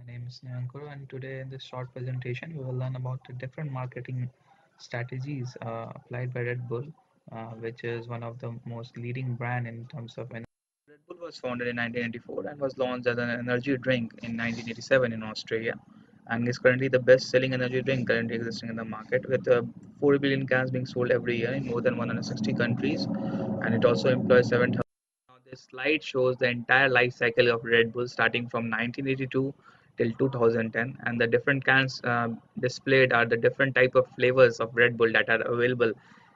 My name is Sneh Ankur, and today in this short presentation, we will learn about the different marketing strategies applied by Red Bull, which is one of the most leading brand in terms of energy. Red Bull was founded in 1984 and was launched as an energy drink in 1987 in Australia, and is currently the best-selling energy drink currently existing in the market, with 4 billion cans being sold every year in more than 160 countries, and it also employs 7,000. Now, this slide shows the entire life cycle of Red Bull starting from 1982 till 2010, and the different cans displayed are the different type of flavors of Red Bull that are available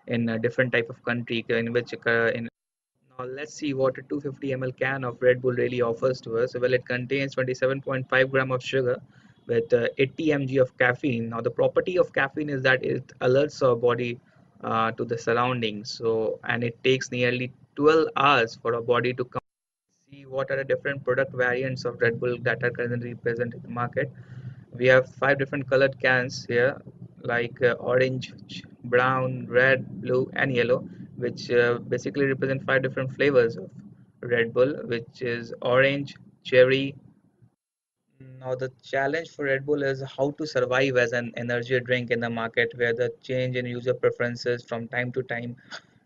in a different type of country in which in now let's see what a 250 ml can of Red Bull really offers to us. Well, it contains 27.5 gram of sugar with 80 mg of caffeine. Now the property of caffeine is that it alerts our body to the surroundings. So and it takes nearly 12 hours for our body to come. See what are the different product variants of Red Bull that are currently present in the market. We have five different colored cans here, like orange, brown, red, blue, and yellow, which basically represent five different flavors of Red Bull, which is orange, cherry. Now, the challenge for Red Bull is how to survive as an energy drink in the market where the change in user preferences from time to time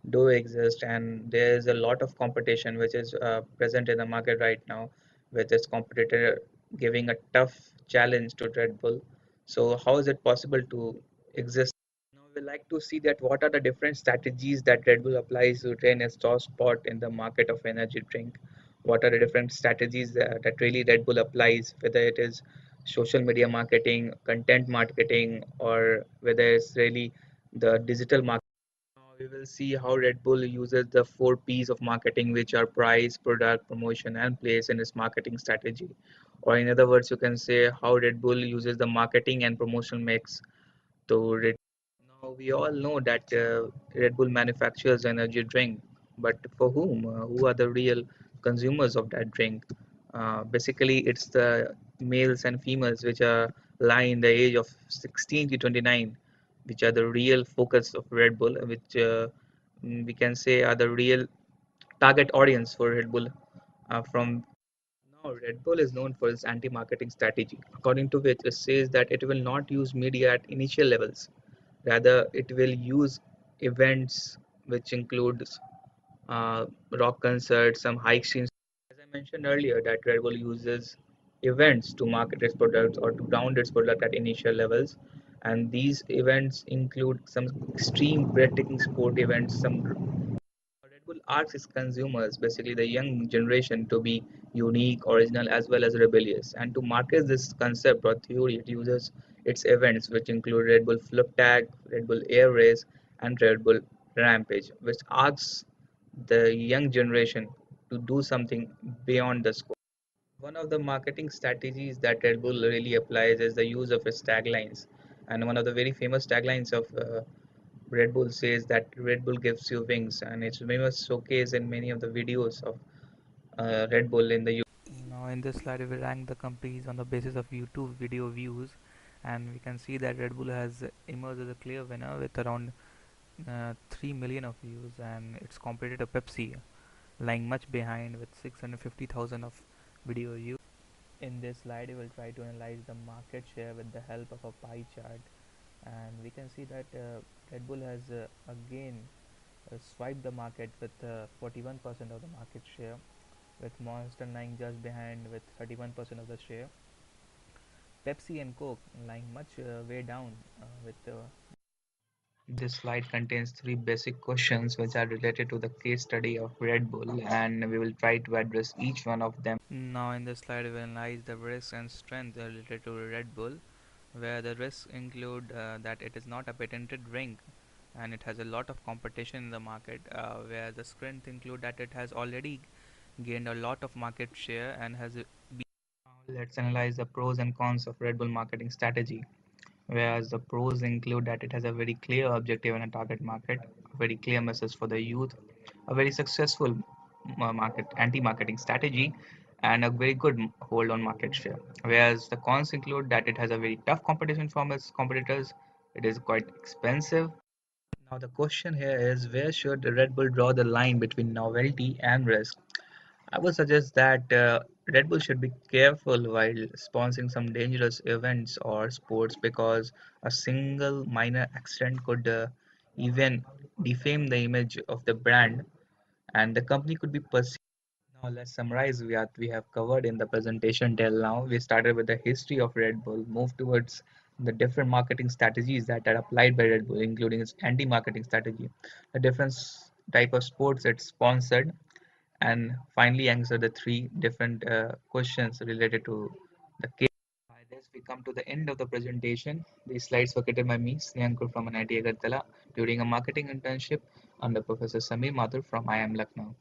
do exist, and there is a lot of competition which is present in the market right now, with this competitor giving a tough challenge to Red Bull. So, how is it possible to exist? Now, we like to see that what are the different strategies that Red Bull applies to train its top spot in the market of energy drink. What are the different strategies that really Red Bull applies, whether it is social media marketing, content marketing, or whether it's really the digital marketing. Now we will see how Red Bull uses the four P's of marketing, which are price, product, promotion, and place in its marketing strategy. Or in other words, you can say how Red Bull uses the marketing and promotion mix to now we all know that Red Bull manufactures energy drink, but for whom? Who are the real consumers of that drink? Basically, it's the males and females which are lie in the age of 16 to 29, which are the real focus of Red Bull, which we can say are the real target audience for Red Bull. From now, Red Bull is known for its anti-marketing strategy, according to which it says that it will not use media at initial levels. Rather, it will use events which includes rock concerts, some hike scenes. As I mentioned earlier, that Red Bull uses events to market its products or to ground its product at initial levels. And these events include some extreme breathtaking sport events, some Red Bull asks its consumers, basically the young generation, to be unique, original, as well as rebellious. And to market this concept or theory, it uses its events, which include Red Bull Flip Tag, Red Bull Air Race, and Red Bull Rampage, which asks the young generation to do something beyond the scope. One of the marketing strategies that Red Bull really applies is the use of its taglines. And one of the very famous taglines of Red Bull says that Red Bull gives you wings, and it's very much showcased in many of the videos of Red Bull in the YouTube. Now, in this slide, we rank the companies on the basis of YouTube video views, and we can see that Red Bull has emerged as a clear winner with around 3 million of views, and its competitor Pepsi lying much behind with 650,000 of video views. In this slide, we will try to analyze the market share with the help of a pie chart, and we can see that Red Bull has again swiped the market with 41% of the market share, with Monster lying just behind with 31% of the share. Pepsi and Coke lying much way down with This slide contains three basic questions which are related to the case study of Red Bull, and we will try to address each one of them. Now, in this slide, we will analyze the risks and strengths related to Red Bull, where the risks include that it is not a patented drink and it has a lot of competition in the market, where the strength include that it has already gained a lot of market share and has been. Now let's analyze the pros and cons of Red Bull marketing strategy. Whereas the pros include that it has a very clear objective and a target market, a very clear message for the youth, a very successful market anti-marketing strategy, and a very good hold on market share. Whereas the cons include that it has a very tough competition from its competitors, it is quite expensive. Now the question here is, where should Red Bull draw the line between novelty and risk? I would suggest that Red Bull should be careful while sponsoring some dangerous events or sports because a single minor accident could even defame the image of the brand and the company could be perceived. Now let's summarize what we have covered in the presentation till now. We started with the history of Red Bull, moved towards the different marketing strategies that are applied by Red Bull, including its anti-marketing strategy, the different type of sports it's sponsored, and finally answer the three different questions related to the case. By this, we come to the end of the presentation. These slides were created by me, Sneh Ankur from NIT Agartala, during a marketing internship under Professor Marthur from IIM Lucknow.